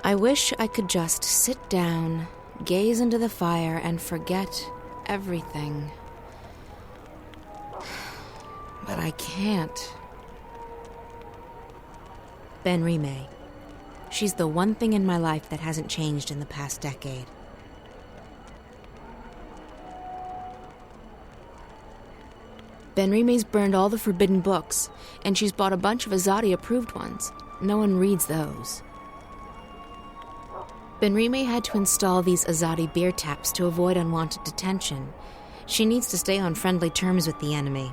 I wish I could just sit down, gaze into the fire, and forget everything. But I can't. Ben-Rime. She's the one thing in my life that hasn't changed in the past decade. Ben-Rime's burned all the forbidden books, and she's bought a bunch of Azadi-approved ones. No one reads those. Ben-Rime had to install these Azadi beer taps to avoid unwanted detention. She needs to stay on friendly terms with the enemy.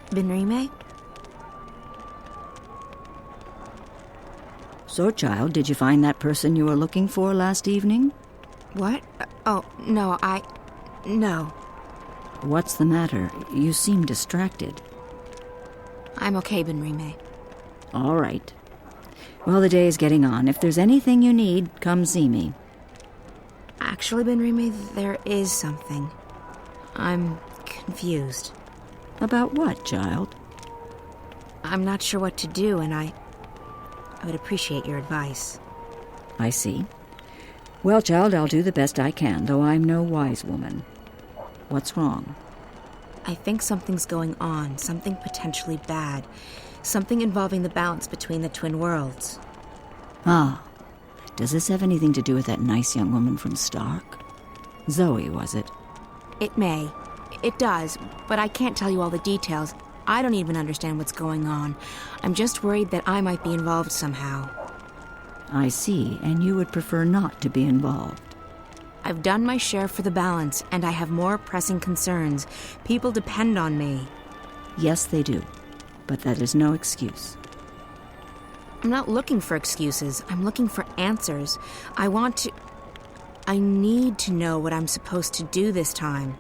Ben-Rime? So, child, did you find that person you were looking for last evening? What? Oh, no, No. What's the matter? You seem distracted. I'm okay, Ben-Rime. All right. Well, the day is getting on. If there's anything you need, come see me. Actually, Ben-Rime, there is something. I'm confused. About what, child? I'm not sure what to do, and I would appreciate your advice. I see. Well, child, I'll do the best I can, though I'm no wise woman. What's wrong? I think something's going on, something potentially bad. Something involving the balance between the twin worlds. Ah, does this have anything to do with that nice young woman from Stark? Zoe, was it? It may. It does, but I can't tell you all the details. I don't even understand what's going on. I'm just worried that I might be involved somehow. I see, and you would prefer not to be involved. I've done my share for the balance, and I have more pressing concerns. People depend on me. Yes, they do, but that is no excuse. I'm not looking for excuses. I'm looking for answers. I need to know what I'm supposed to do this time.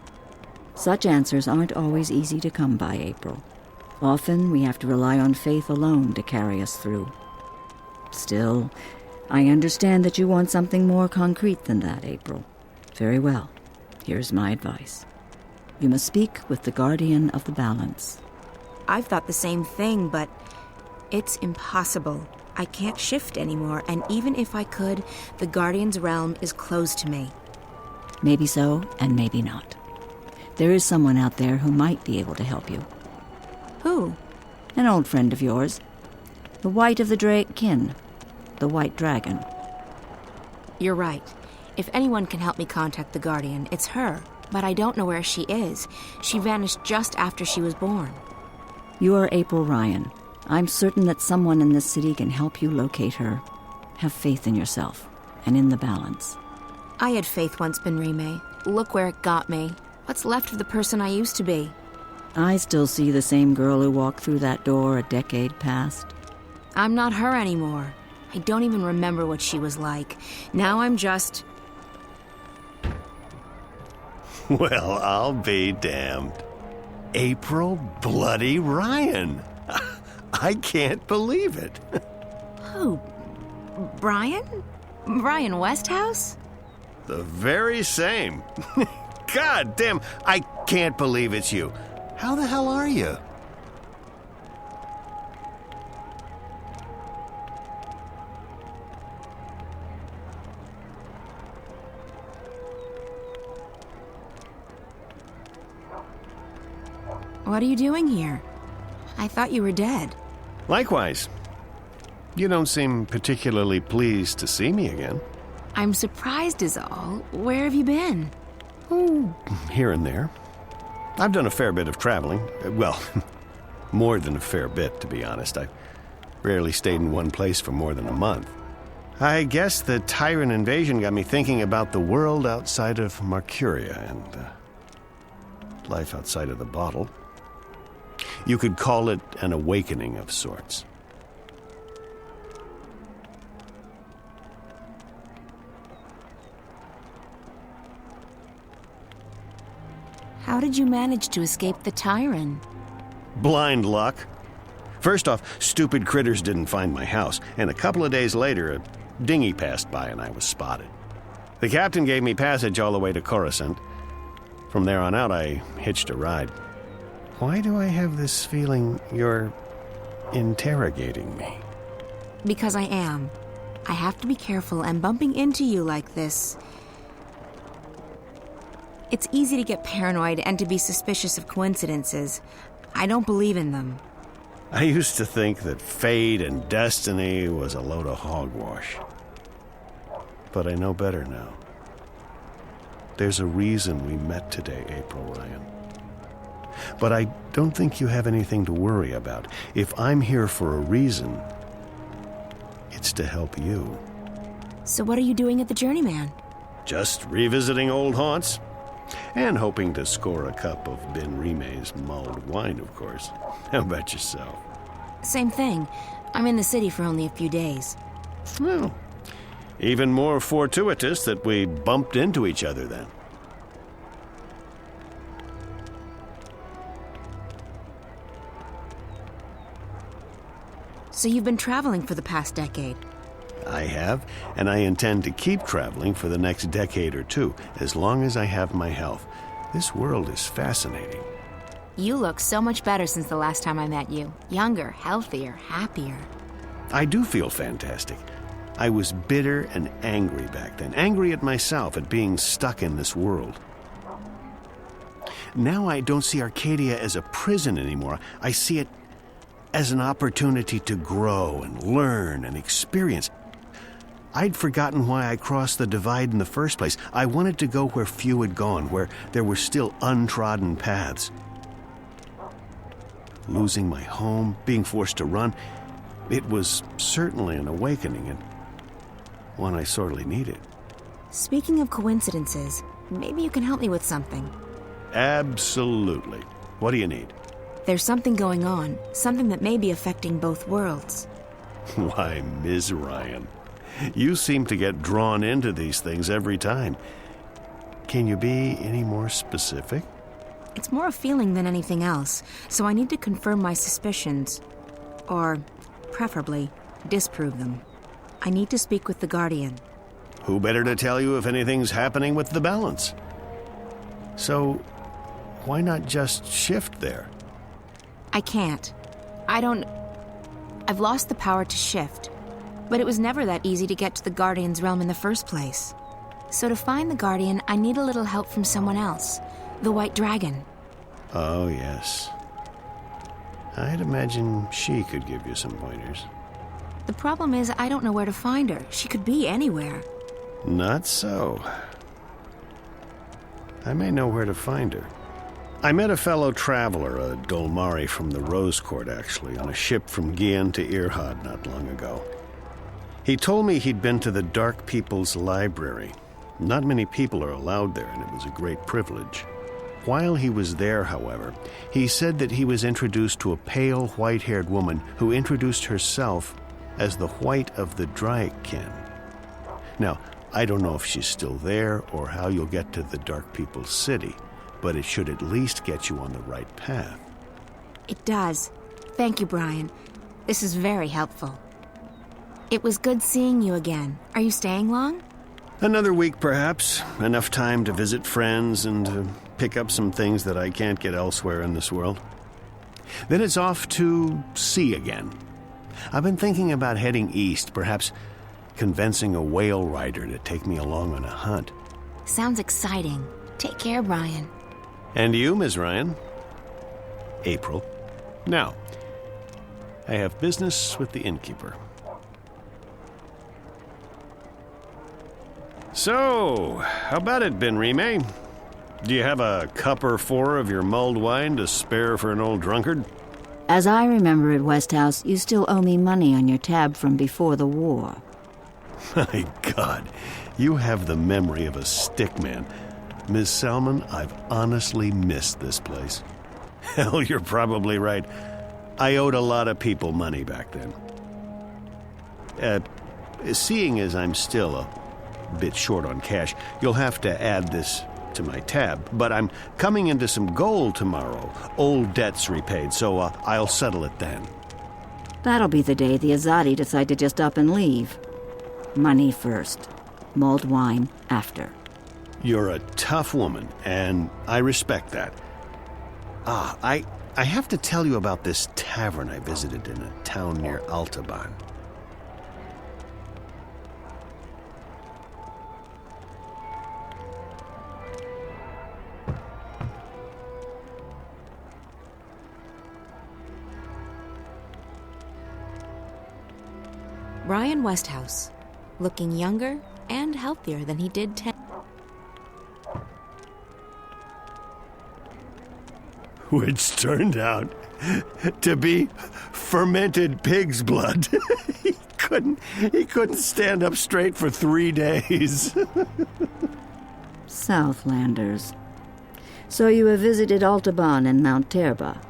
Such answers aren't always easy to come by, April. Often we have to rely on faith alone to carry us through. Still, I understand that you want something more concrete than that, April. Very well. Here's my advice. You must speak with the guardian of the balance. I've thought the same thing, but it's impossible. I can't shift anymore, and even if I could, the guardian's realm is closed to me. Maybe so, and maybe not. There is someone out there who might be able to help you. Who? An old friend of yours. The White of the Drake kin. The White Dragon. You're right. If anyone can help me contact the Guardian, it's her. But I don't know where she is. She vanished just after she was born. You are April Ryan. I'm certain that someone in this city can help you locate her. Have faith in yourself, and in the balance. I had faith once, Ben-Rime. Look where it got me. What's left of the person I used to be? I still see the same girl who walked through that door a decade past. I'm not her anymore. I don't even remember what she was like. Now I'm just... Well, I'll be damned. April bloody Ryan. I can't believe it. Who? Brian? Brian Westhouse? The very same. God damn, I can't believe it's you. How the hell are you? What are you doing here? I thought you were dead. Likewise. You don't seem particularly pleased to see me again. I'm surprised is all. Where have you been? Oh, here and there. I've done a fair bit of traveling. Well, more than a fair bit, to be honest. I've rarely stayed in one place for more than a month. I guess the Tyrant invasion got me thinking about the world outside of Mercuria and life outside of the bottle. You could call it an awakening of sorts. How did you manage to escape the Tyrant? Blind luck. First off, stupid critters didn't find my house, and a couple of days later, a dinghy passed by and I was spotted. The captain gave me passage all the way to Coruscant. From there on out, I hitched a ride. Why do I have this feeling you're interrogating me? Because I am. I have to be careful, and bumping into you like this... It's easy to get paranoid and to be suspicious of coincidences. I don't believe in them. I used to think that fate and destiny was a load of hogwash. But I know better now. There's a reason we met today, April Ryan. But I don't think you have anything to worry about. If I'm here for a reason, it's to help you. So what are you doing at the Journeyman? Just revisiting old haunts. And hoping to score a cup of Ben Rime's mulled wine, of course. How about yourself? Same thing. I'm in the city for only a few days. Well, even more fortuitous that we bumped into each other then. So you've been traveling for the past decade? I have, and I intend to keep traveling for the next decade or two, as long as I have my health. This world is fascinating. You look so much better since the last time I met you. Younger, healthier, happier. I do feel fantastic. I was bitter and angry back then, angry at myself at being stuck in this world. Now I don't see Arcadia as a prison anymore. I see it as an opportunity to grow and learn and experience. I'd forgotten why I crossed the divide in the first place. I wanted to go where few had gone, where there were still untrodden paths. Losing my home, being forced to run, it was certainly an awakening, and one I sorely needed. Speaking of coincidences, maybe you can help me with something. Absolutely. What do you need? There's something going on, something that may be affecting both worlds. Why, Ms. Ryan, you seem to get drawn into these things every time. Can you be any more specific? It's more a feeling than anything else, so I need to confirm my suspicions. Or, preferably, disprove them. I need to speak with the Guardian. Who better to tell you if anything's happening with the balance? So, why not just shift there? I can't. I've lost the power to shift. But it was never that easy to get to the Guardian's realm in the first place. So to find the Guardian, I need a little help from someone else. The White Dragon. Oh, yes. I'd imagine she could give you some pointers. The problem is I don't know where to find her. She could be anywhere. Not so. I may know where to find her. I met a fellow traveler, a Dolmari from the Rose Court, actually, on a ship from Gien to Irhad not long ago. He told me he'd been to the Dark People's Library. Not many people are allowed there, and it was a great privilege. While he was there, however, he said that he was introduced to a pale, white-haired woman who introduced herself as the White of the Dryken. Now, I don't know if she's still there or how you'll get to the Dark People's City, but it should at least get you on the right path. It does. Thank you, Brian. This is very helpful. It was good seeing you again. Are you staying long? Another week, perhaps. Enough time to visit friends and to pick up some things that I can't get elsewhere in this world. Then it's off to sea again. I've been thinking about heading east, perhaps convincing a whale rider to take me along on a hunt. Sounds exciting. Take care, Brian. And you, Ms. Ryan? April. Now, I have business with the innkeeper. So, how about it, Ben Rime? Do you have a cup or four of your mulled wine to spare for an old drunkard? As I remember at Westhouse, you still owe me money on your tab from before the war. My God, you have the memory of a stickman. Ms. Selman, I've honestly missed this place. Hell, you're probably right. I owed a lot of people money back then. Seeing as I'm still a bit short on cash, you'll have to add this to my tab. But I'm coming into some gold tomorrow. Old debts repaid, so I'll settle it then. That'll be the day the Azadi decide to just up and leave. Money first. Mulled wine after. You're a tough woman, and I respect that. I have to tell you about this tavern I visited in a town near Altaban. Brian Westhouse, looking younger and healthier than he did 10. Which turned out to be fermented pig's blood. He couldn't stand up straight for 3 days. Southlanders. So you have visited Altaban and Mount Terba.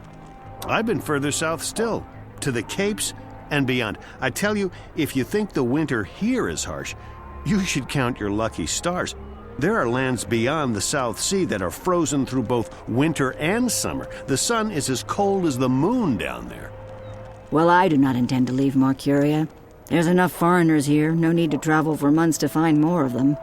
I've been further south still, to the Capes and beyond. I tell you, if you think the winter here is harsh, you should count your lucky stars. There are lands beyond the South Sea that are frozen through both winter and summer. The sun is as cold as the moon down there. Well, I do not intend to leave Marcuria. There's enough foreigners here, no need to travel for months to find more of them.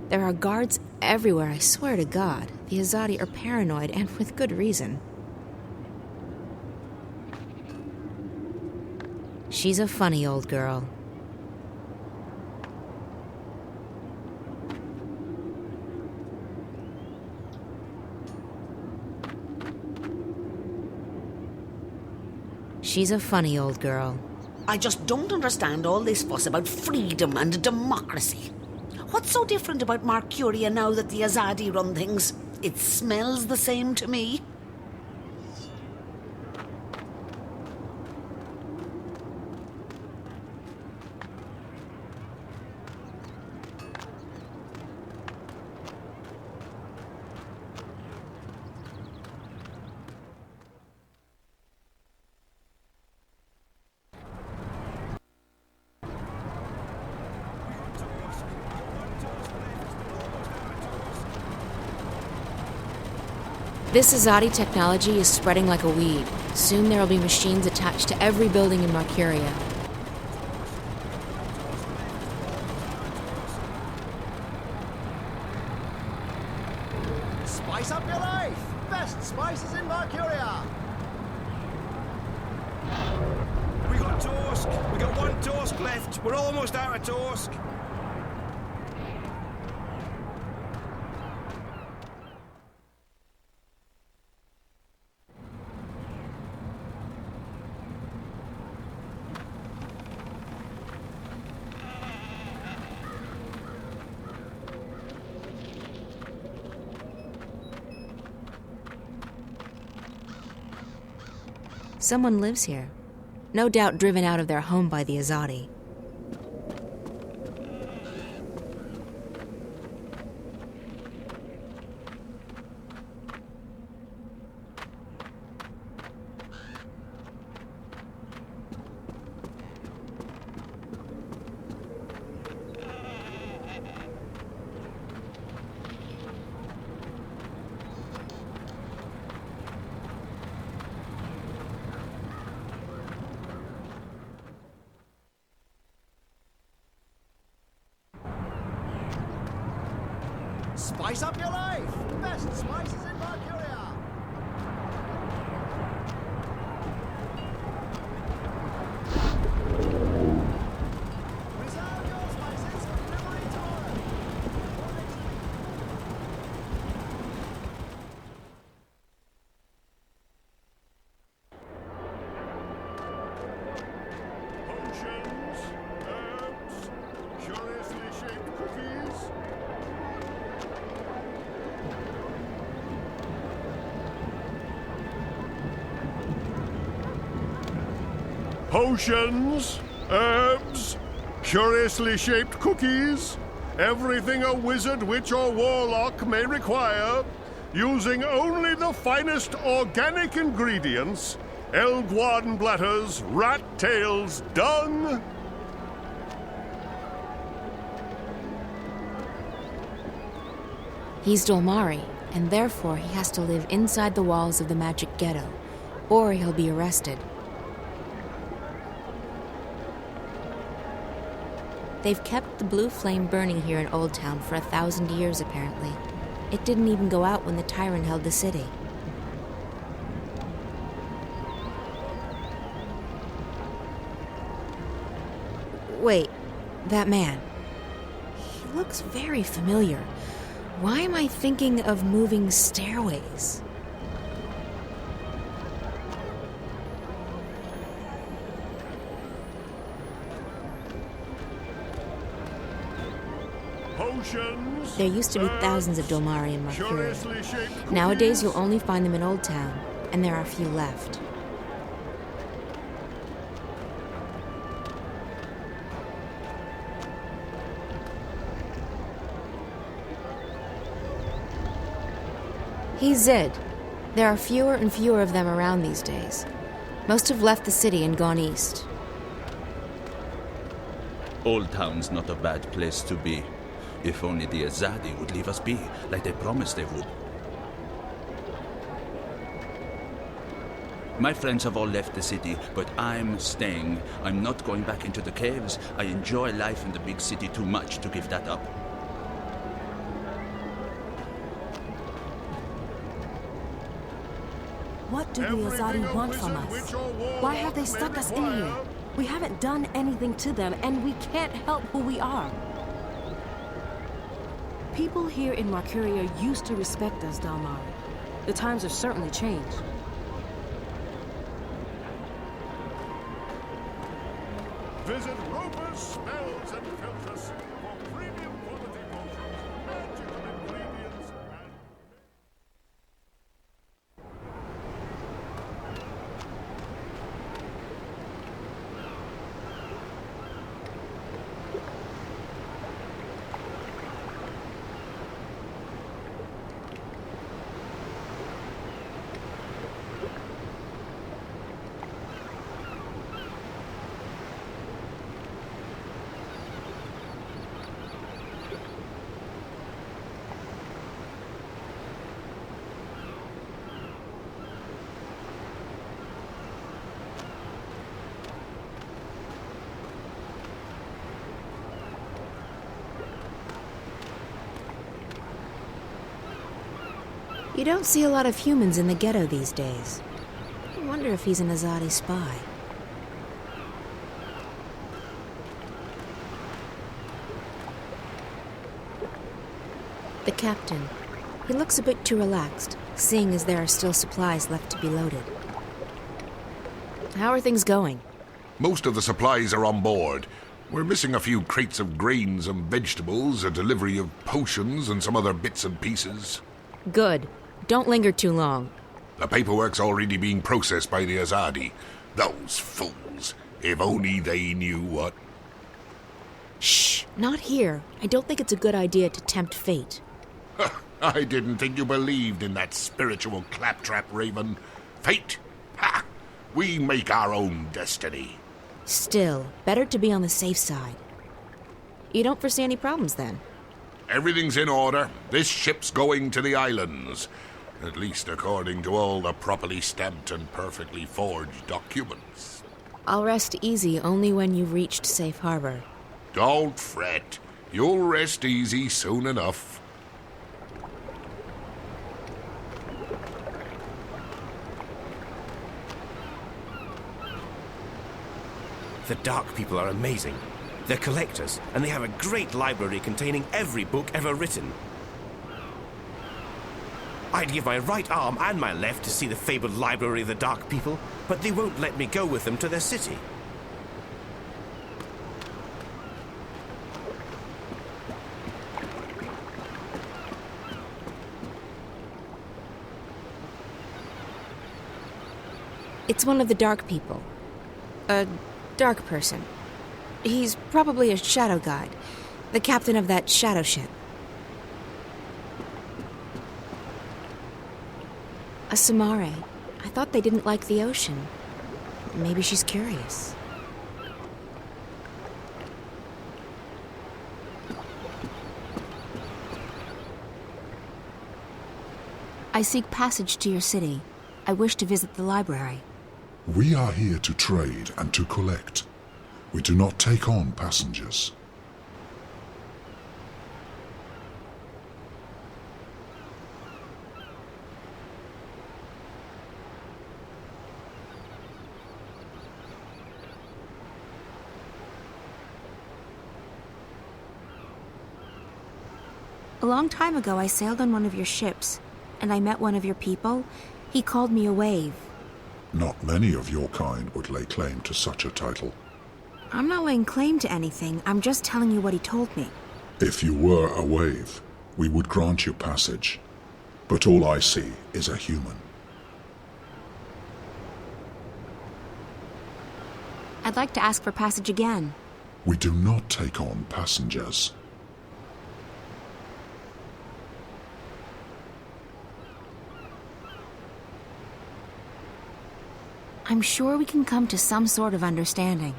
There are guards everywhere, I swear to God. The Azadi are paranoid, and with good reason. She's a funny old girl. She's a funny old girl. I just don't understand all this fuss about freedom and democracy. What's so different about Marcuria now that the Azadi run things? It smells the same to me. This Azadi technology is spreading like a weed. Soon there will be machines attached to every building in Marcuria. Spice up your life! Best spices in Marcuria! We got toast. We got one toast left. We're almost out of toast. Someone lives here. No doubt driven out of their home by the Azadi. Spice up your life! Best spices in Marcuria! Potions, herbs, curiously shaped cookies, everything a wizard, witch, or warlock may require, using only the finest organic ingredients, elguan bladders, rat tails, dung. He's Dolmari, and therefore he has to live inside the walls of the magic ghetto, or he'll be arrested. They've kept the blue flame burning here in Old Town for 1,000 years, apparently. It didn't even go out when the tyrant held the city. Wait, that man. He looks very familiar. Why am I thinking of moving stairways? Potions. There used to be thousands of Dolmari in Mercuria. Nowadays you'll only find them in Old Town, and there are few left. He's Zid. There are fewer and fewer of them around these days. Most have left the city and gone east. Old Town's not a bad place to be. If only the Azadi would leave us be, like they promised they would. My friends have all left the city, but I'm staying. I'm not going back into the caves. I enjoy life in the big city too much to give that up. What do the Azadi want from us? Why have they stuck us in here? We haven't done anything to them, and we can't help who we are. People here in Mercuria used to respect us, Dalmari. The times have certainly changed. Visit Roper's Spells and Filters for premium quality potions, magical ingredients, and... You don't see a lot of humans in the ghetto these days. I wonder if he's an Azadi spy. The captain. He looks a bit too relaxed, seeing as there are still supplies left to be loaded. How are things going? Most of the supplies are on board. We're missing a few crates of grains and vegetables, a delivery of potions, and some other bits and pieces. Good. Don't linger too long. The paperwork's already being processed by the Azadi. Those fools. If only they knew what... Shh, not here. I don't think it's a good idea to tempt fate. I didn't think you believed in that spiritual claptrap, Raven. Fate? Ha! We make our own destiny. Still, better to be on the safe side. You don't foresee any problems, then? Everything's in order. This ship's going to the islands. At least according to all the properly stamped and perfectly forged documents. I'll rest easy only when you've reached safe harbor. Don't fret. You'll rest easy soon enough. The Dark People are amazing. They're collectors, and they have a great library containing every book ever written. I'd give my right arm and my left to see the fabled library of the Dark People, but they won't let me go with them to their city. It's one of the Dark People. A dark person. He's probably a shadow guide. The captain of that shadow ship. A Samare. I thought they didn't like the ocean. Maybe she's curious. I seek passage to your city. I wish to visit the library. We are here to trade and to collect. We do not take on passengers. A long time ago, I sailed on one of your ships, and I met one of your people. He called me a wave. Not many of your kind would lay claim to such a title. I'm not laying claim to anything. I'm just telling you what he told me. If you were a wave, we would grant you passage. But all I see is a human. I'd like to ask for passage again. We do not take on passengers. I'm sure we can come to some sort of understanding.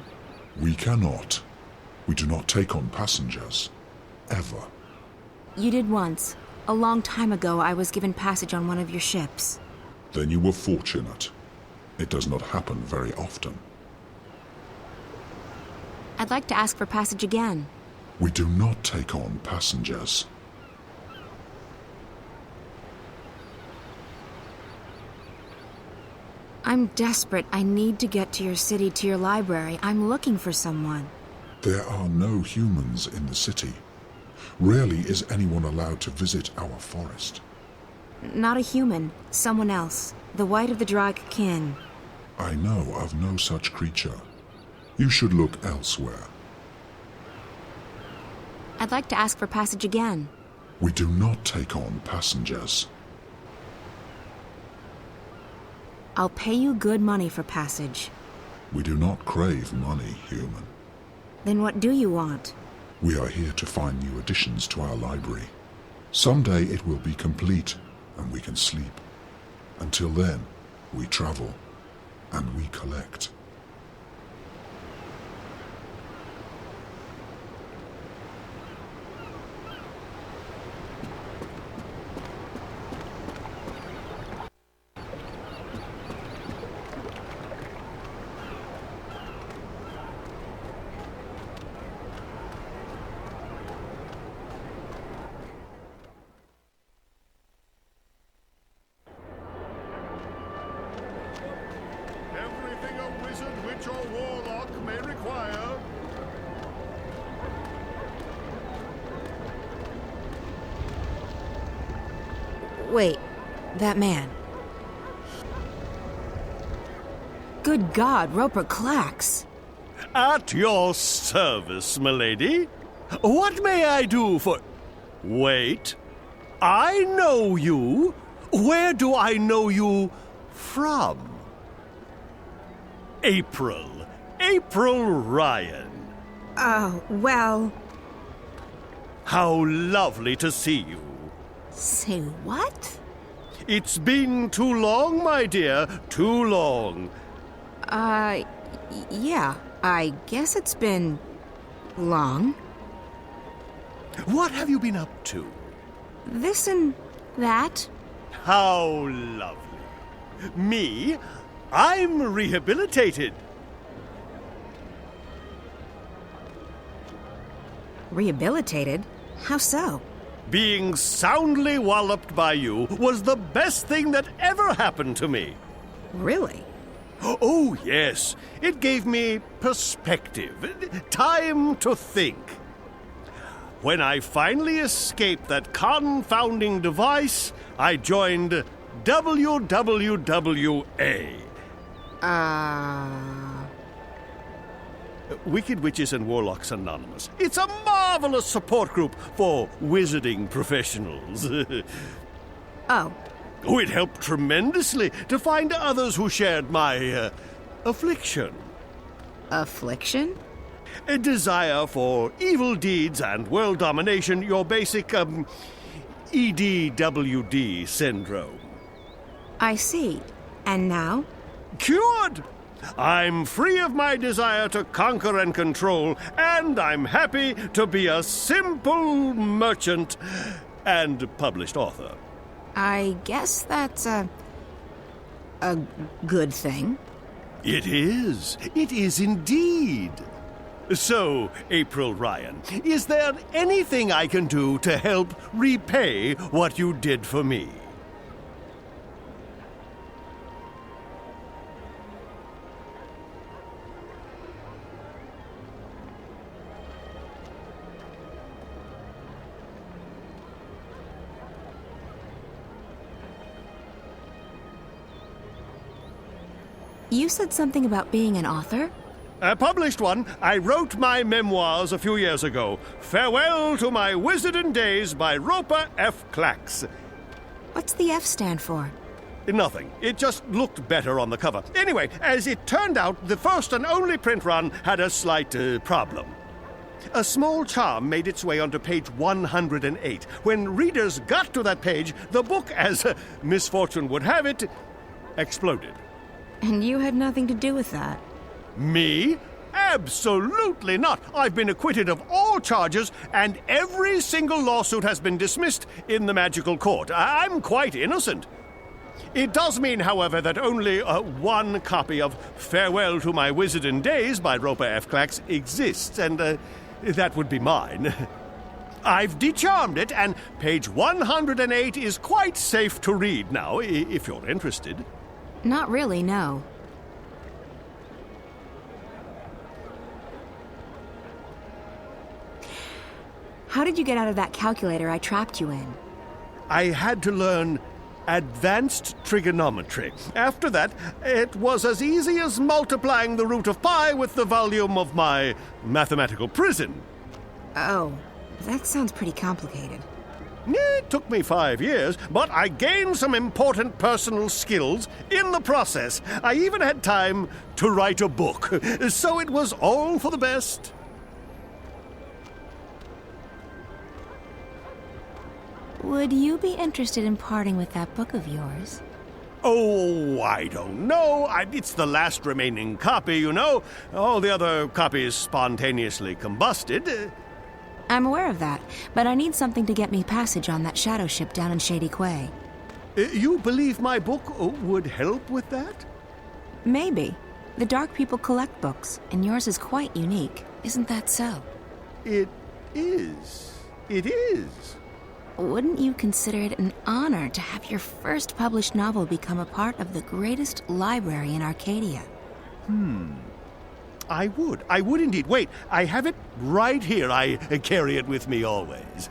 We cannot. We do not take on passengers. Ever. You did once. A long time ago, I was given passage on one of your ships. Then you were fortunate. It does not happen very often. I'd like to ask for passage again. We do not take on passengers. I'm desperate. I need to get to your city, to your library. I'm looking for someone. There are no humans in the city. Rarely is anyone allowed to visit our forest. Not a human. Someone else. The White of the Drag Kin. I know of no such creature. You should look elsewhere. I'd like to ask for passage again. We do not take on passengers. I'll pay you good money for passage. We do not crave money, human. Then what do you want? We are here to find new additions to our library. Someday it will be complete, and we can sleep. Until then, we travel, and we collect. Wait, that man. Good God, Roper Clacks. At your service, milady. What may I do for... Wait. I know you. Where do I know you from? April. April Ryan. Oh, well... How lovely to see you. Say what? It's been too long, my dear. Too long. Yeah. I guess it's been... long. What have you been up to? This and that. How lovely. Me? I'm rehabilitated. Rehabilitated? How so? Being soundly walloped by you was the best thing that ever happened to me. Really? Oh, yes. It gave me perspective, time to think. When I finally escaped that confounding device, I joined WWWA. Wicked Witches and Warlocks Anonymous. It's a marvelous support group for wizarding professionals. Oh. Oh, it helped tremendously to find others who shared my affliction. Affliction? A desire for evil deeds and world domination, your basic, EDWD syndrome. I see. And now? Cured! I'm free of my desire to conquer and control, and I'm happy to be a simple merchant and published author. I guess that's a good thing. It is. It is indeed. So, April Ryan, is there anything I can do to help repay what you did for me? You said something about being an author? I published one. I wrote my memoirs a few years ago. Farewell to My Wizarding Days by Roper F. Clax. What's the F stand for? Nothing. It just looked better on the cover. Anyway, as it turned out, the first and only print run had a slight problem. A small charm made its way onto page 108. When readers got to that page, the book, as misfortune would have it, exploded. And you had nothing to do with that. Me? Absolutely not. I've been acquitted of all charges, and every single lawsuit has been dismissed in the magical court. I'm quite innocent. It does mean, however, that only one copy of Farewell to My Wizarding Days by Roper F. Clax exists, and that would be mine. I've decharmed it, and page 108 is quite safe to read now, if you're interested. Not really, no. How did you get out of that calculator I trapped you in? I had to learn advanced trigonometry. After that, it was as easy as multiplying the root of pi with the volume of my mathematical prison. Oh, that sounds pretty complicated. It took me 5 years, but I gained some important personal skills in the process. I even had time to write a book, so it was all for the best. Would you be interested in parting with that book of yours? Oh, I don't know. It's the last remaining copy, you know. All the other copies spontaneously combusted. I'm aware of that, but I need something to get me passage on that shadow ship down in Shady Quay. You believe my book would help with that? Maybe. The Dark people collect books, and yours is quite unique. Isn't that so? It is. It is. Wouldn't you consider it an honor to have your first published novel become a part of the greatest library in Arcadia? I would. I would indeed. Wait, I have it right here. I carry it with me always.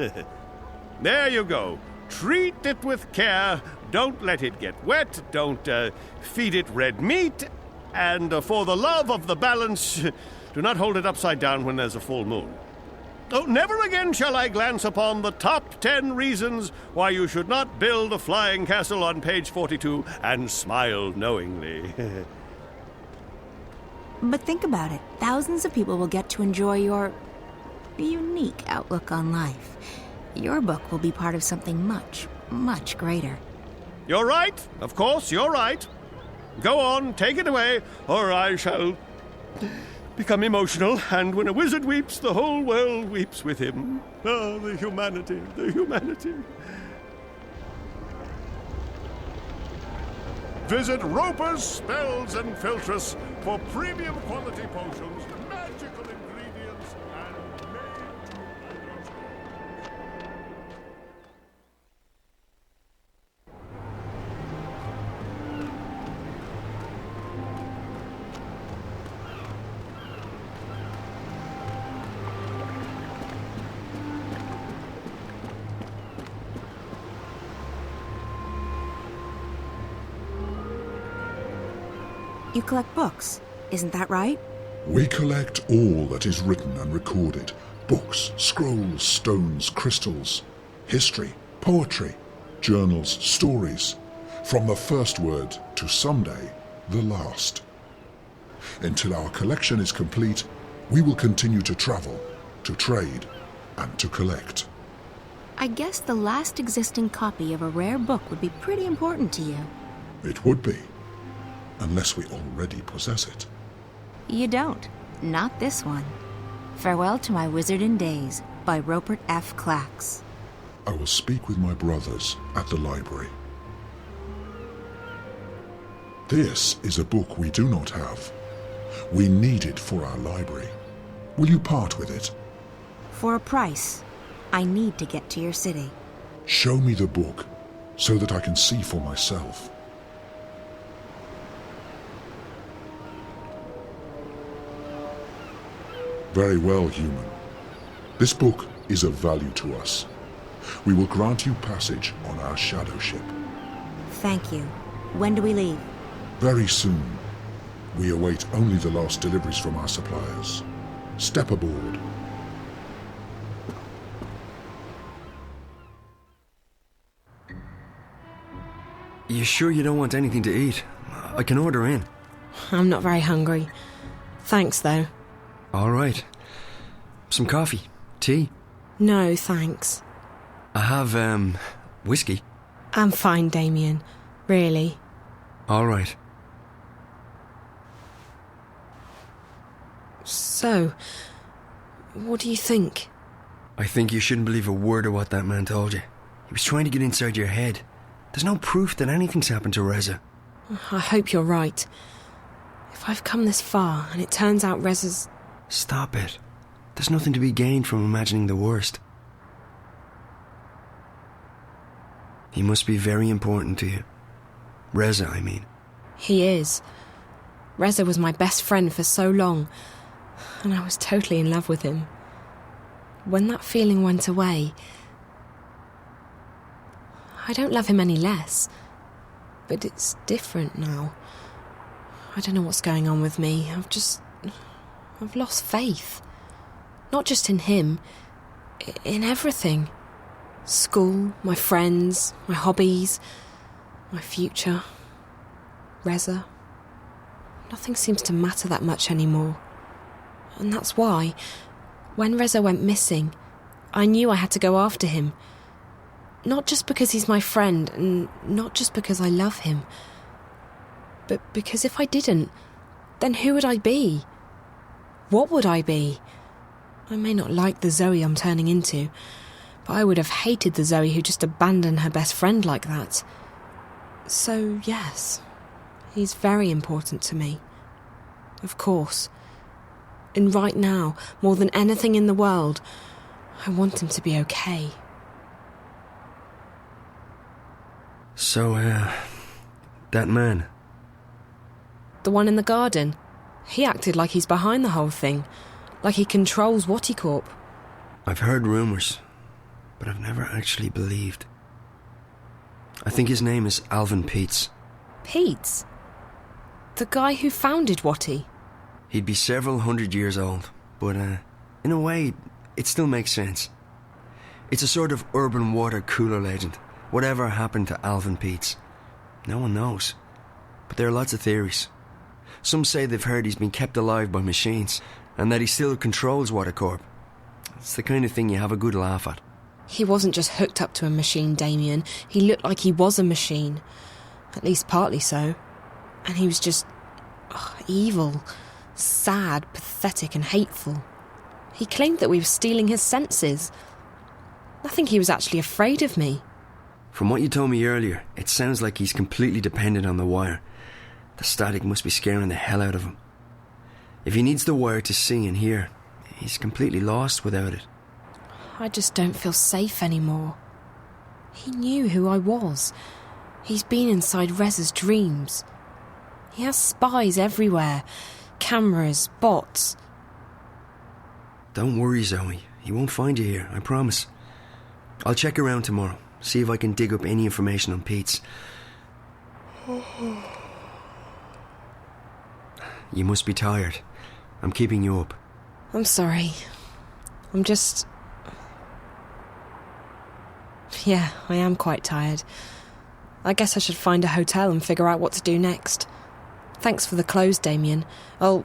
There you go. Treat it with care. Don't let it get wet. Don't feed it red meat. And for the love of the balance, do not hold it upside down when there's a full moon. Oh, never again shall I glance upon the top 10 reasons why you should not build a flying castle on page 42 and smile knowingly. But think about it. Thousands of people will get to enjoy your unique outlook on life. Your book will be part of something much, much greater. You're right. Of course, you're right. Go on, take it away, or I shall become emotional, and when a wizard weeps, the whole world weeps with him. Ah, the humanity, the humanity. Visit Roper's Spells and Filtress for premium quality potions, magical ingredients, and made to understand. You collect books, isn't that right? We collect all that is written and recorded. Books, scrolls, stones, crystals, history, poetry, journals, stories, from the first word to someday the last. Until our collection is complete, we will continue to travel, to trade, and to collect. I guess the last existing copy of a rare book would be pretty important to you. It would be, unless we already possess it. You don't. Not this one. Farewell to My Wizarding Days by Rupert F. Clacks. I will speak with my brothers at the library. This is a book we do not have. We need it for our library. Will you part with it? For a price. I need to get to your city. Show me the book, so that I can see for myself. Very well, human. This book is of value to us. We will grant you passage on our shadow ship. Thank you. When do we leave? Very soon. We await only the last deliveries from our suppliers. Step aboard. You sure you don't want anything to eat? I can order in. I'm not very hungry. Thanks, though. All right. Some coffee? Tea? No, thanks. I have, whiskey. I'm fine, Damien. Really. All right. So, what do you think? I think you shouldn't believe a word of what that man told you. He was trying to get inside your head. There's no proof that anything's happened to Reza. I hope you're right. If I've come this far and it turns out Reza's... Stop it. There's nothing to be gained from imagining the worst. He must be very important to you. Reza, I mean. He is. Reza was my best friend for so long, and I was totally in love with him. When that feeling went away, I don't love him any less, but it's different now. I don't know what's going on with me. I've lost faith. Not just in him, in everything. School, my friends, my hobbies, my future, Reza. Nothing seems to matter that much anymore. And that's why, when Reza went missing, I knew I had to go after him. Not just because he's my friend, and not just because I love him, but because if I didn't, then who would I be? What would I be? I may not like the Zoe I'm turning into, but I would have hated the Zoe who just abandoned her best friend like that. So, yes, he's very important to me. Of course. And right now, more than anything in the world, I want him to be okay. So, that man. The one in the garden. He acted like he's behind the whole thing. Like he controls Watticorp. I've heard rumours, but I've never actually believed. I think his name is Alvin Peets. Peets? The guy who founded Watty? He'd be several hundred years old, but, in a way, it still makes sense. It's a sort of urban water cooler legend. Whatever happened to Alvin Peets? No one knows. But there are lots of theories. Some say they've heard he's been kept alive by machines, and that he still controls Watticorp. It's the kind of thing you have a good laugh at. He wasn't just hooked up to a machine, Damien. He looked like he was a machine. At least partly so. And he was just... evil. Sad, pathetic and hateful. He claimed that we were stealing his senses. I think he was actually afraid of me. From what you told me earlier, it sounds like he's completely dependent on the wire. The static must be scaring the hell out of him. If he needs the wire to see and hear, he's completely lost without it. I just don't feel safe anymore. He knew who I was. He's been inside Reza's dreams. He has spies everywhere. Cameras, bots. Don't worry, Zoe. He won't find you here, I promise. I'll check around tomorrow, see if I can dig up any information on Peets. You must be tired. I'm keeping you up. I'm sorry. I'm just... Yeah, I am quite tired. I guess I should find a hotel and figure out what to do next. Thanks for the clothes, Damien. I'll...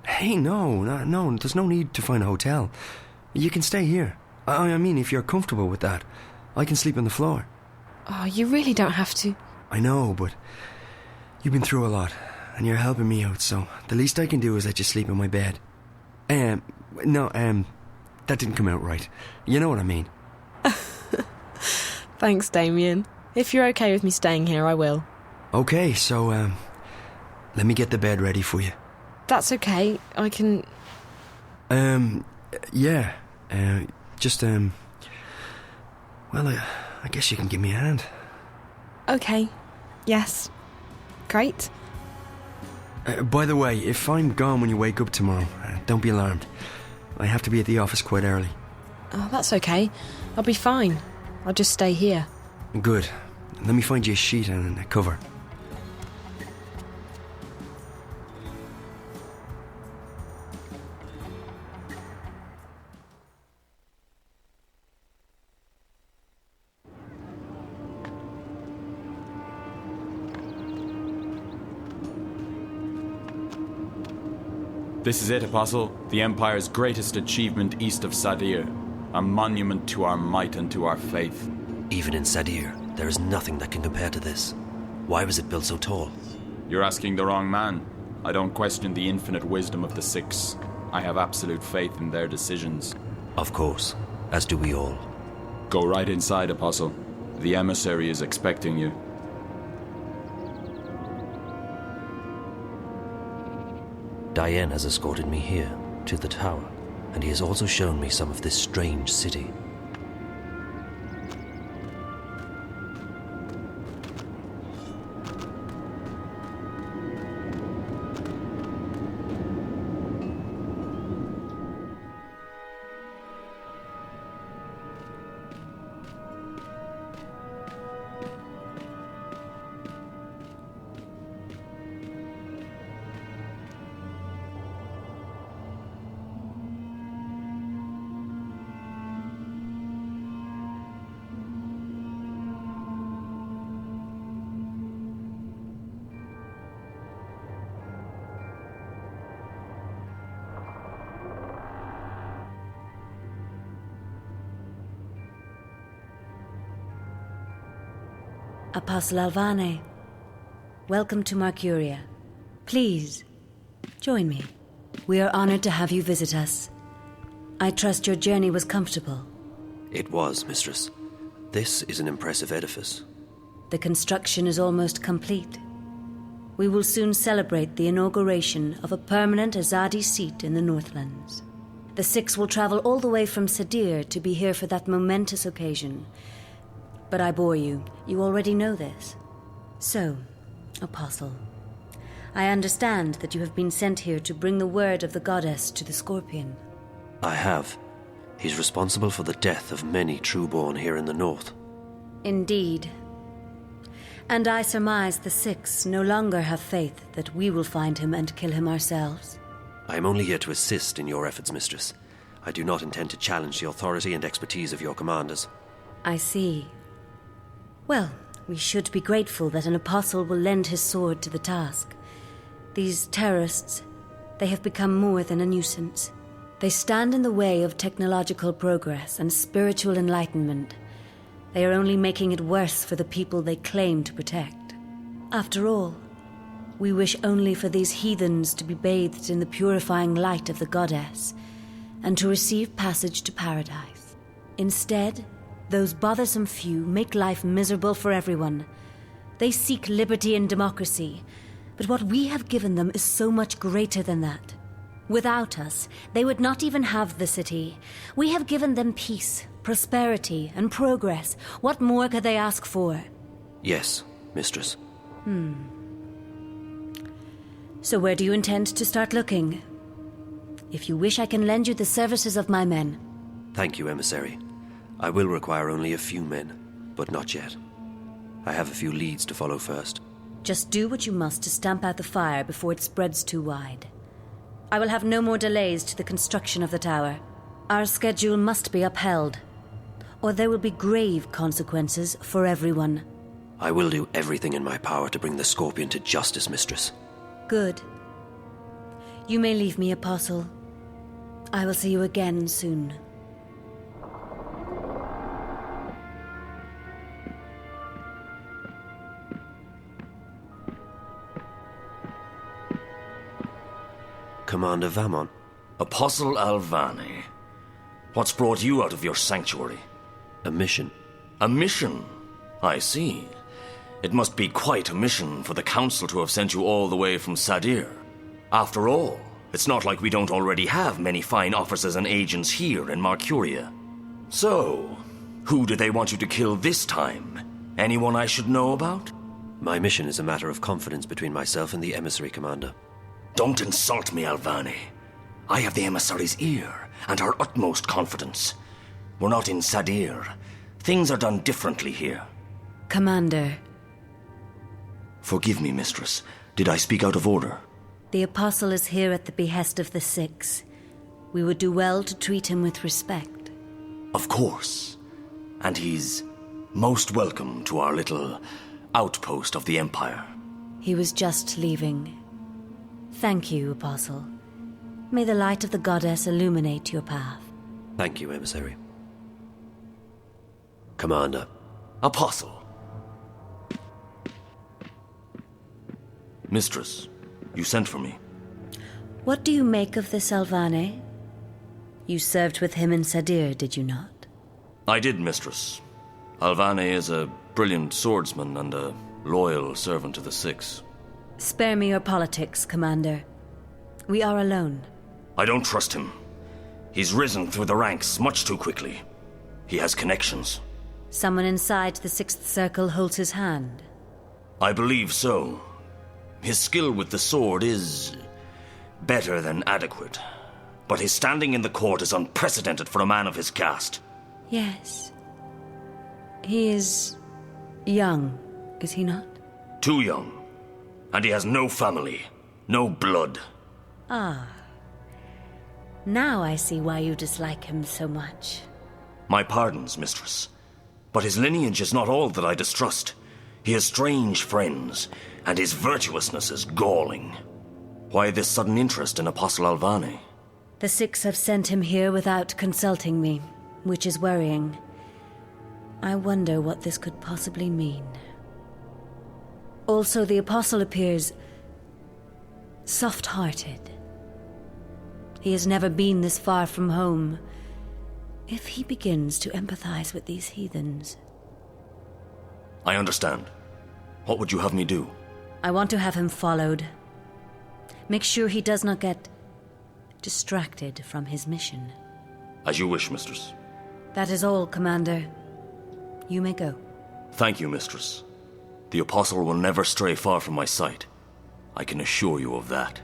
Hey, no, there's no need to find a hotel. You can stay here. I mean, if you're comfortable with that, I can sleep on the floor. Oh, you really don't have to. I know, but you've been through a lot, and you're helping me out, so the least I can do is let you sleep in my bed. That didn't come out right. You know what I mean. Thanks, Damien. If you're okay with me staying here, I will. Okay, so, let me get the bed ready for you. That's okay. I can... Yeah. Well, I guess you can give me a hand. Okay. Yes. Great. By the way, if I'm gone when you wake up tomorrow, don't be alarmed. I have to be at the office quite early. Oh, that's okay. I'll be fine. I'll just stay here. Good. Let me find you a sheet and a cover. This is it, Apostle. The Empire's greatest achievement east of Sadir. A monument to our might and to our faith. Even in Sadir, there is nothing that can compare to this. Why was it built so tall? You're asking the wrong man. I don't question the infinite wisdom of the Six. I have absolute faith in their decisions. Of course, as do we all. Go right inside, Apostle. The emissary is expecting you. Diane has escorted me here, to the tower, and he has also shown me some of this strange city. Apostle Alvane, welcome to Mercuria. Please, join me. We are honored to have you visit us. I trust your journey was comfortable. It was, Mistress. This is an impressive edifice. The construction is almost complete. We will soon celebrate the inauguration of a permanent Azadi seat in the Northlands. The Six will travel all the way from Sadir to be here for that momentous occasion. But I bore you. You already know this. So, Apostle, I understand that you have been sent here to bring the word of the goddess to the Scorpion. I have. He's responsible for the death of many trueborn here in the north. Indeed. And I surmise the Six no longer have faith that we will find him and kill him ourselves. I am only here to assist in your efforts, Mistress. I do not intend to challenge the authority and expertise of your commanders. I see. Well, we should be grateful that an apostle will lend his sword to the task. These terrorists, they have become more than a nuisance. They stand in the way of technological progress and spiritual enlightenment. They are only making it worse for the people they claim to protect. After all, we wish only for these heathens to be bathed in the purifying light of the goddess and to receive passage to paradise. Instead, those bothersome few make life miserable for everyone. They seek liberty and democracy, but what we have given them is so much greater than that. Without us, they would not even have the city. We have given them peace, prosperity, and progress. What more could they ask for? Yes, Mistress. So where do you intend to start looking? If you wish, I can lend you the services of my men. Thank you, Emissary. I will require only a few men, but not yet. I have a few leads to follow first. Just do what you must to stamp out the fire before it spreads too wide. I will have no more delays to the construction of the tower. Our schedule must be upheld, or there will be grave consequences for everyone. I will do everything in my power to bring the Scorpion to justice, Mistress. Good. You may leave me, Apostle. I will see you again soon. Commander Vamon. Apostle Alvane. What's brought you out of your sanctuary? A mission. A mission? I see. It must be quite a mission for the Council to have sent you all the way from Sadir. After all, it's not like we don't already have many fine officers and agents here in Marcuria. So, who do they want you to kill this time? Anyone I should know about? My mission is a matter of confidence between myself and the emissary, Commander. Don't insult me, Alvane. I have the emissary's ear and our utmost confidence. We're not in Sadir. Things are done differently here. Commander. Forgive me, Mistress. Did I speak out of order? The Apostle is here at the behest of the Six. We would do well to treat him with respect. Of course. And he's most welcome to our little outpost of the Empire. He was just leaving. Thank you, Apostle. May the light of the goddess illuminate your path. Thank you, emissary. Commander. Apostle. Mistress, you sent for me. What do you make of this Alvane? You served with him in Sadir, did you not? I did, Mistress. Alvane is a brilliant swordsman and a loyal servant to the Six. Spare me your politics, Commander. We are alone. I don't trust him. He's risen through the ranks much too quickly. He has connections. Someone inside the Sixth Circle holds his hand. I believe so. His skill with the sword is better than adequate. But his standing in the court is unprecedented for a man of his caste. Yes. He is young, is he not? Too young. And he has no family, no blood. Ah. Now I see why you dislike him so much. My pardons, Mistress. But his lineage is not all that I distrust. He has strange friends, and his virtuousness is galling. Why this sudden interest in Apostle Alvane? The Six have sent him here without consulting me, which is worrying. I wonder what this could possibly mean. Also, the Apostle appears soft-hearted. He has never been this far from home. If he begins to empathize with these heathens... I understand. What would you have me do? I want to have him followed. Make sure he does not get distracted from his mission. As you wish, Mistress. That is all, Commander. You may go. Thank you, Mistress. The Apostle will never stray far from my sight. I can assure you of that.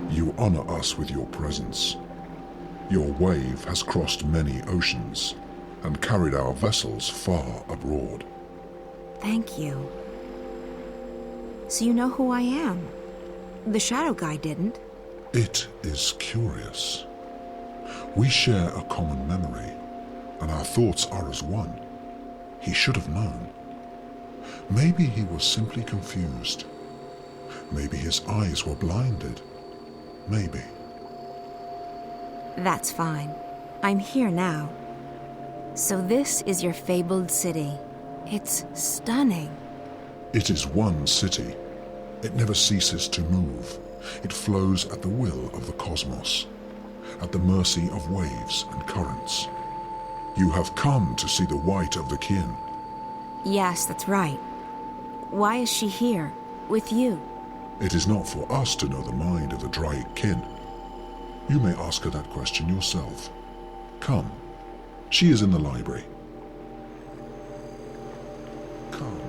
You honor us with your presence. Your wave has crossed many oceans and carried our vessels far abroad. Thank you. So you know who I am? The Shadow Guy didn't. It is curious. We share a common memory, and our thoughts are as one. He should have known. Maybe he was simply confused. Maybe his eyes were blinded. Maybe. That's fine. I'm here now. So this is your fabled city. It's stunning. It is one city. It never ceases to move. It flows at the will of the cosmos, at the mercy of waves and currents. You have come to see the white of the kin. Yes, that's right. Why is she here, with you? It is not for us to know the mind of the Draic kin. You may ask her that question yourself. Come. She is in the library. Come.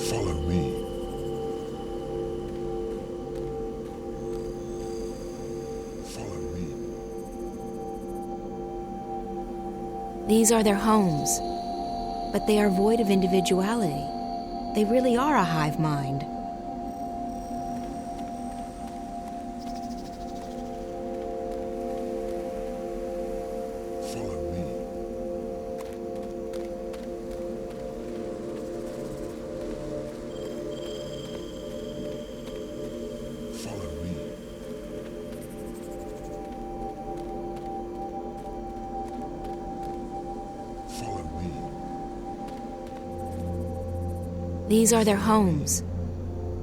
Follow me. Follow me. These are their homes, but they are void of individuality. They really are a hive mind. These are their homes,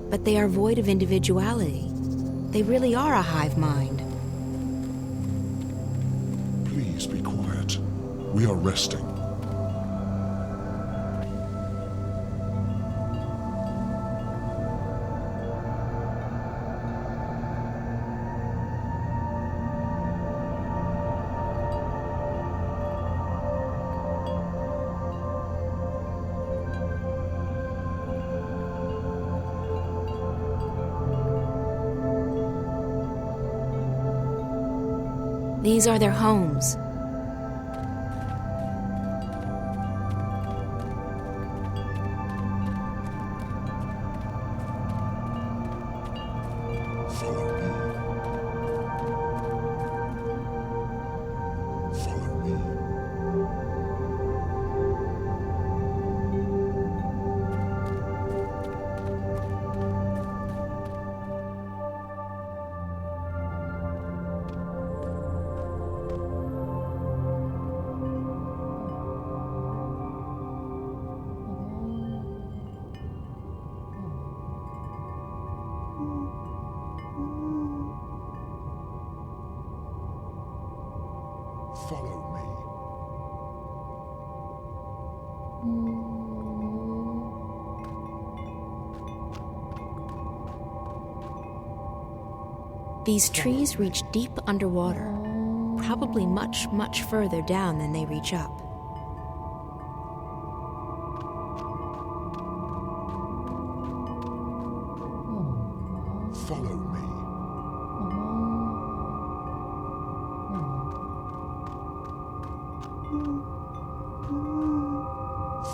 but they are void of individuality. They really are a hive mind. Please be quiet. We are resting. These are their homes. Follow me. Follow me. Follow me. These trees reach deep underwater, probably much, much further down than they reach up. Follow me.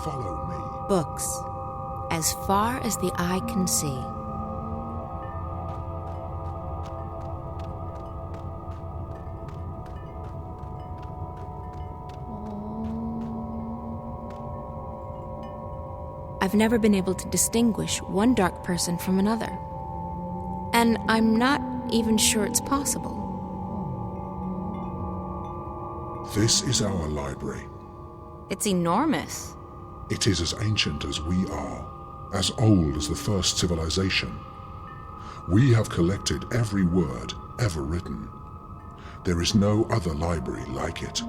Follow me. Books, as far as the eye can see. I've never been able to distinguish one dark person from another. And I'm not even sure it's possible. This is our library. It's enormous. It is as ancient as we are, as old as the first civilization. We have collected every word ever written. There is no other library like it.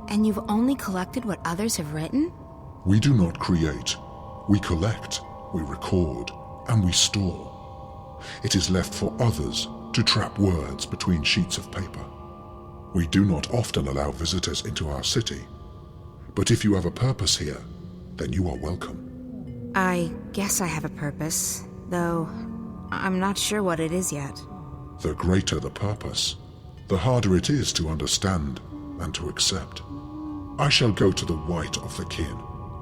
And you've only collected what others have written? We do not create. We collect, we record, and we store. It is left for others to trap words between sheets of paper. We do not often allow visitors into our city, but if you have a purpose here, then you are welcome. I guess I have a purpose, though I'm not sure what it is yet. The greater the purpose, the harder it is to understand and to accept. I shall go to the white of the kin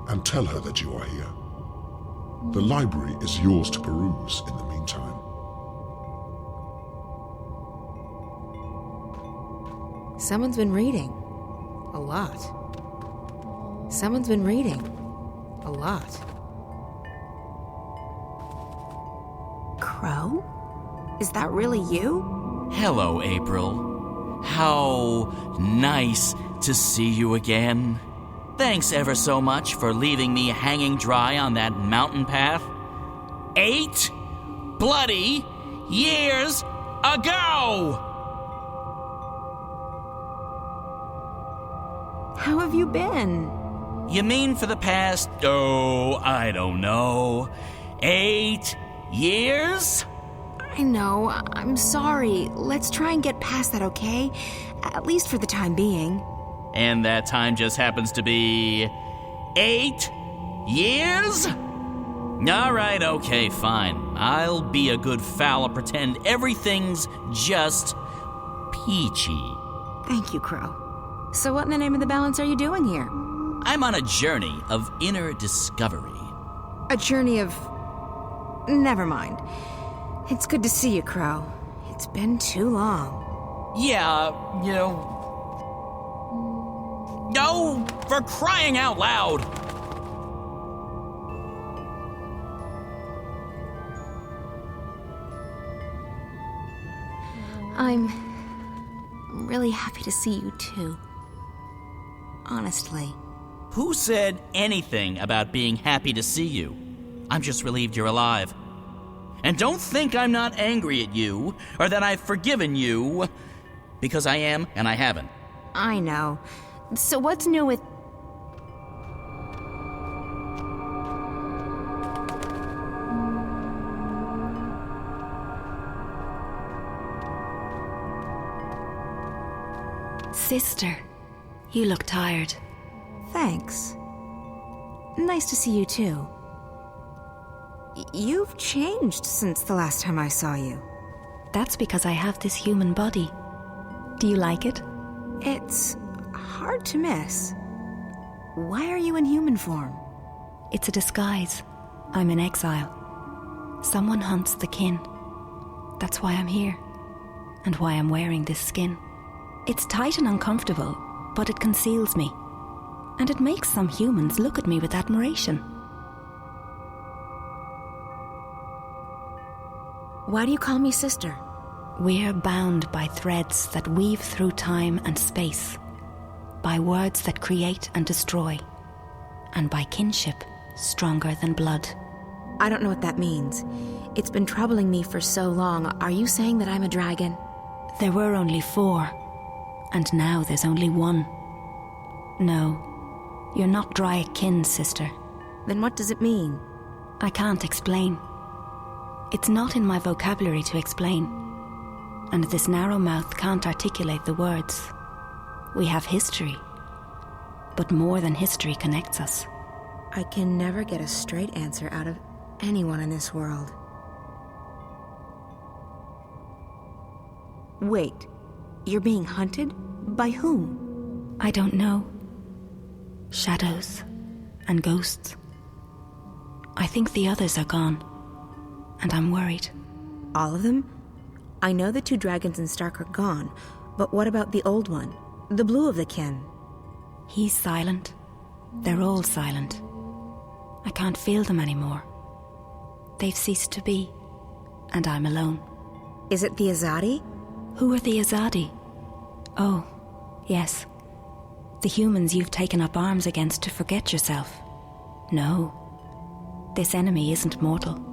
and tell her that you are here. The library is yours to peruse in the meantime. Someone's been reading. A lot. Someone's been reading. A lot. Crow? Is that really you? Hello, April. How nice to see you again. Thanks ever so much for leaving me hanging dry on that mountain path. 8 bloody years ago! How have you been? You mean for the past, I don't know, 8 years? I know. I'm sorry. Let's try and get past that, okay? At least for the time being. And that time just happens to be 8 years? All right, okay, fine. I'll be a good fowl and pretend everything's just peachy. Thank you, Crow. So what in the name of the balance are you doing here? I'm on a journey of inner discovery. A journey of... Never mind. It's good to see you, Crow. It's been too long. Yeah, you know... No, for crying out loud! I'm really happy to see you too. Honestly. Who said anything about being happy to see you? I'm just relieved you're alive. And don't think I'm not angry at you, or that I've forgiven you, because I am and I haven't. I know. So what's new with... Sister, you look tired. Thanks. Nice to see you too. You've changed since the last time I saw you. That's because I have this human body. Do you like it? It's hard to miss. Why are you in human form? It's a disguise. I'm in exile. Someone hunts the kin. That's why I'm here. And why I'm wearing this skin. It's tight and uncomfortable, but it conceals me. And it makes some humans look at me with admiration. Why do you call me sister? We're bound by threads that weave through time and space, by words that create and destroy, and by kinship stronger than blood. I don't know what that means. It's been troubling me for so long. Are you saying that I'm a dragon? There were only 4, and now there's only 1. No, you're not dry kin, sister. Then what does it mean? I can't explain. It's not in my vocabulary to explain, and this narrow mouth can't articulate the words. We have history, but more than history connects us. I can never get a straight answer out of anyone in this world. Wait, you're being hunted? By whom? I don't know. Shadows and ghosts. I think the others are gone, and I'm worried. All of them? I know the 2 dragons in Stark are gone, but what about the old one? The blue of the kin? He's silent. They're all silent. I can't feel them anymore. They've ceased to be, and I'm alone. Is it the Azadi? Who are the Azadi? Oh, yes. The humans you've taken up arms against to forget yourself. No, this enemy isn't mortal.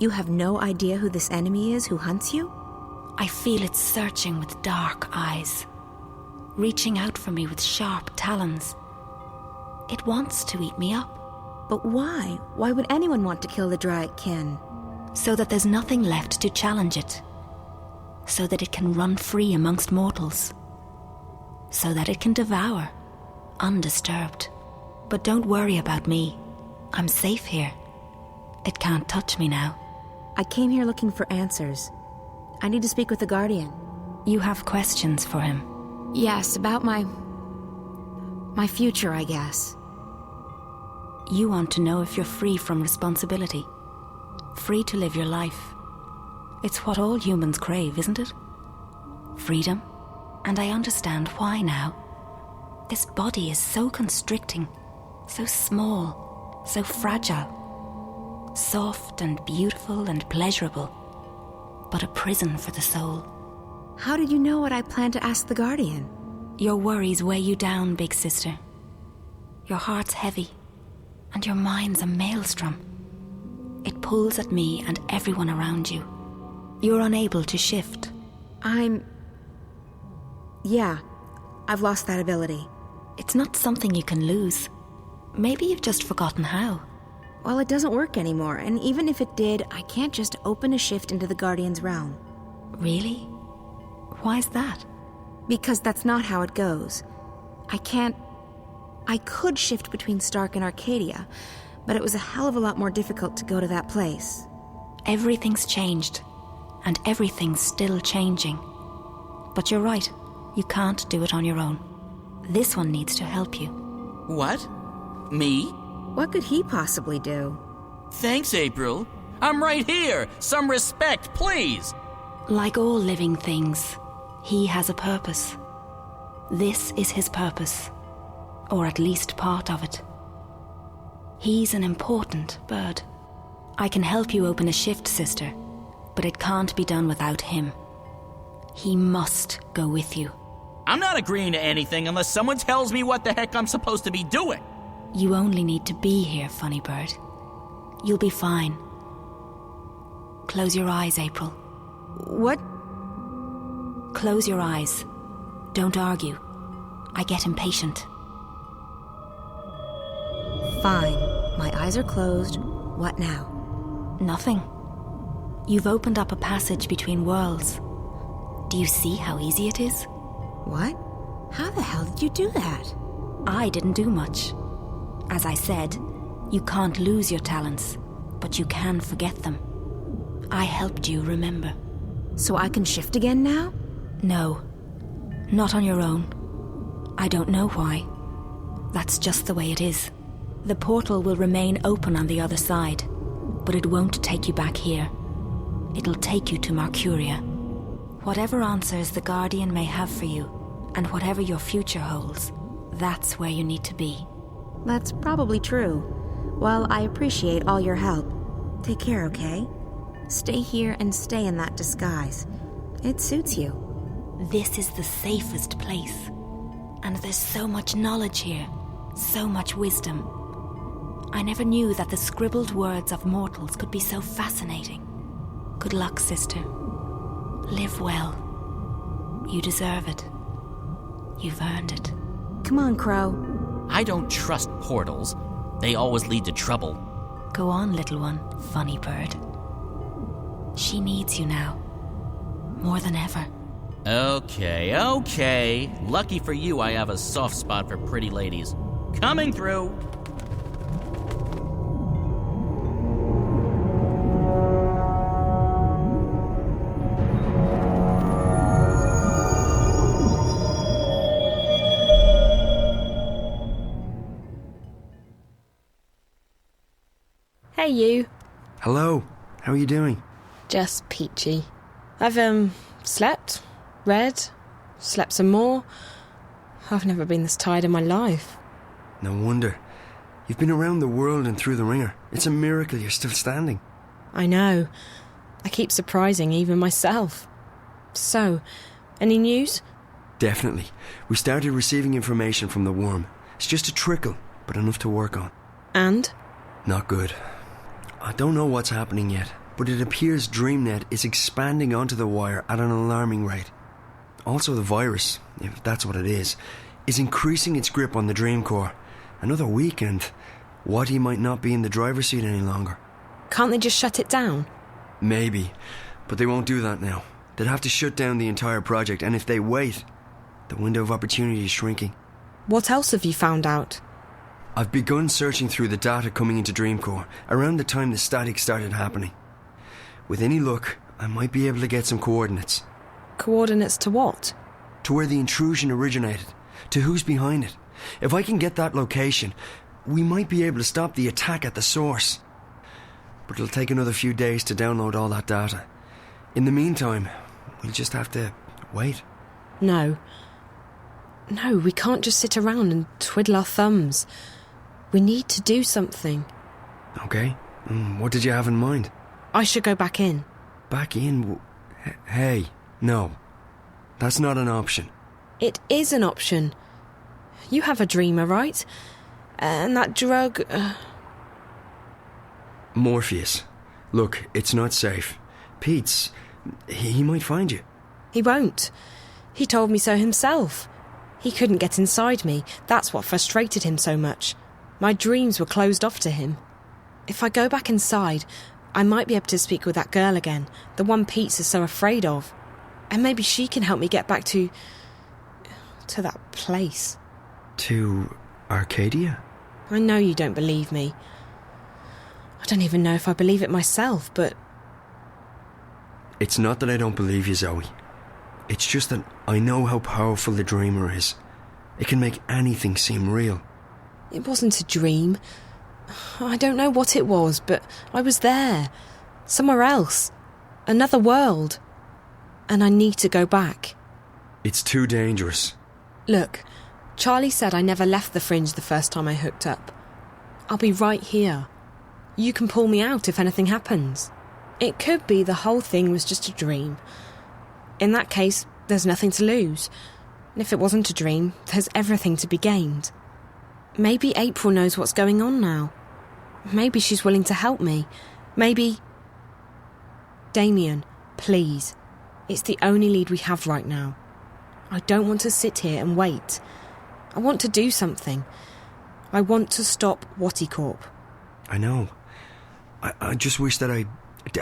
You have no idea who this enemy is who hunts you? I feel it searching with dark eyes, reaching out for me with sharp talons. It wants to eat me up. But why? Why would anyone want to kill the Dryad kin? So that there's nothing left to challenge it. So that it can run free amongst mortals. So that it can devour, undisturbed. But don't worry about me. I'm safe here. It can't touch me now. I came here looking for answers. I need to speak with the Guardian. You have questions for him? Yes, about my future, I guess. You want to know if you're free from responsibility. Free to live your life. It's what all humans crave, isn't it? Freedom. And I understand why now. This body is so constricting, so small, so fragile. Soft and beautiful and pleasurable, but a prison for the soul. How did you know what I planned to ask the Guardian? Your worries weigh you down, big sister. Your heart's heavy, and your mind's a maelstrom. It pulls at me and everyone around you. You're unable to shift. Yeah, I've lost that ability. It's not something you can lose. Maybe you've just forgotten how. Well, it doesn't work anymore, and even if it did, I can't just open a shift into the Guardian's realm. Really? Why's that? Because that's not how it goes. I could shift between Stark and Arcadia, but it was a hell of a lot more difficult to go to that place. Everything's changed, and everything's still changing. But you're right, you can't do it on your own. This one needs to help you. What? Me? What could he possibly do? Thanks, April. I'm right here. Some respect, please. Like all living things, he has a purpose. This is his purpose, or at least part of it. He's an important bird. I can help you open a shift, sister, but it can't be done without him. He must go with you. I'm not agreeing to anything unless someone tells me what the heck I'm supposed to be doing. You only need to be here, funny bird. You'll be fine. Close your eyes, April. What? Close your eyes. Don't argue. I get impatient. Fine. My eyes are closed. What now? Nothing. You've opened up a passage between worlds. Do you see how easy it is? What? How the hell did you do that? I didn't do much. As I said, you can't lose your talents, but you can forget them. I helped you remember. So I can shift again now? No. Not on your own. I don't know why. That's just the way it is. The portal will remain open on the other side, but it won't take you back here. It'll take you to Mercuria. Whatever answers the Guardian may have for you, and whatever your future holds, that's where you need to be. That's probably true. Well, I appreciate all your help. Take care, okay? Stay here and stay in that disguise. It suits you. This is the safest place. And there's so much knowledge here, so much wisdom. I never knew that the scribbled words of mortals could be so fascinating. Good luck, sister. Live well. You deserve it. You've earned it. Come on, Crow. I don't trust portals. They always lead to trouble. Go on, little one, funny bird. She needs you now. More than ever. Okay. Lucky for you, I have a soft spot for pretty ladies. Coming through. Hey, you. Hello. How are you doing? Just peachy. I've, slept, read, slept some more. I've never been this tired in my life. No wonder. You've been around the world and through the ringer. It's a miracle you're still standing. I know. I keep surprising even myself. So, any news? Definitely. We started receiving information from the worm. It's just a trickle, but enough to work on. And? Not good. I don't know what's happening yet, but it appears DreamNet is expanding onto the wire at an alarming rate. Also the virus, if that's what it is increasing its grip on the Dream Core. Another week and Watty might not be in the driver's seat any longer. Can't they just shut it down? Maybe, but they won't do that now. They'd have to shut down the entire project, and if they wait, the window of opportunity is shrinking. What else have you found out? I've begun searching through the data coming into Dreamcore around the time the static started happening. With any luck, I might be able to get some coordinates. Coordinates to what? To where the intrusion originated, to who's behind it. If I can get that location, we might be able to stop the attack at the source. But it'll take another few days to download all that data. In the meantime, we'll just have to wait. No, we can't just sit around and twiddle our thumbs. We need to do something. Okay. What did you have in mind? I should go back in. Back in? Hey, no. That's not an option. It is an option. You have a dreamer, right? And that drug... Morpheus. Look, it's not safe. Pete's... he might find you. He won't. He told me so himself. He couldn't get inside me. That's what frustrated him so much. My dreams were closed off to him. If I go back inside, I might be able to speak with that girl again, the one Pete is so afraid of. And maybe she can help me get back to that place. To Arcadia? I know you don't believe me. I don't even know if I believe it myself, but... It's not that I don't believe you, Zoe. It's just that I know how powerful the dreamer is. It can make anything seem real. It wasn't a dream. I don't know what it was, but I was there. Somewhere else. Another world. And I need to go back. It's too dangerous. Look, Charlie said I never left the fringe the first time I hooked up. I'll be right here. You can pull me out if anything happens. It could be the whole thing was just a dream. In that case, there's nothing to lose. And if it wasn't a dream, there's everything to be gained. Maybe April knows what's going on now. Maybe she's willing to help me. Maybe... Damien, please. It's the only lead we have right now. I don't want to sit here and wait. I want to do something. I want to stop Watticorp. I know. I just wish that I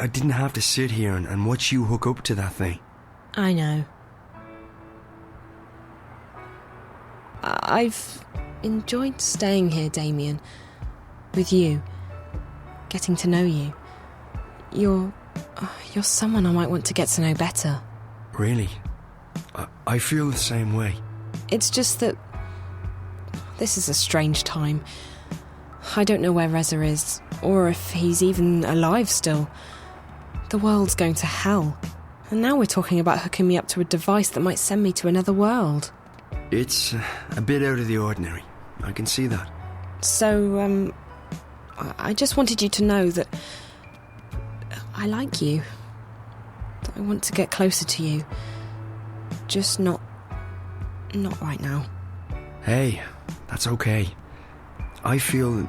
didn't have to sit here and watch you hook up to that thing. I know. I've enjoyed staying here, Damien. With you. Getting to know you. You're someone I might want to get to know better. Really? I feel the same way. It's just that... this is a strange time. I don't know where Reza is, or if he's even alive still. The world's going to hell. And now we're talking about hooking me up to a device that might send me to another world. It's a bit out of the ordinary. I can see that. So, I just wanted you to know that I like you. That I want to get closer to you. Just not right now. Hey, that's okay. I feel...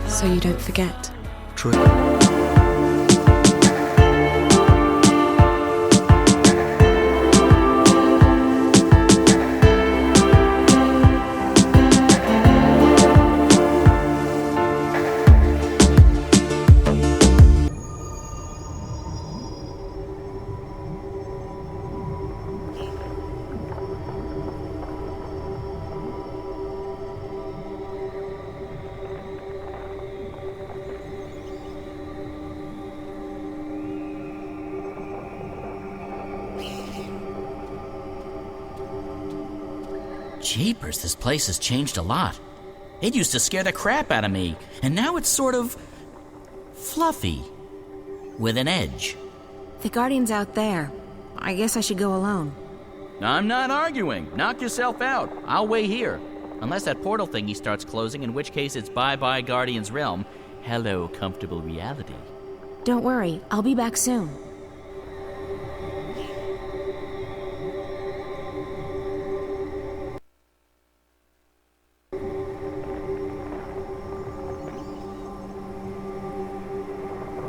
So you don't forget. True. Jeepers, this place has changed a lot. It used to scare the crap out of me, and now it's sort of... fluffy. With an edge. The Guardian's out there. I guess I should go alone. I'm not arguing. Knock yourself out. I'll wait here. Unless that portal thingy starts closing, in which case it's bye-bye Guardian's realm. Hello, comfortable reality. Don't worry, I'll be back soon.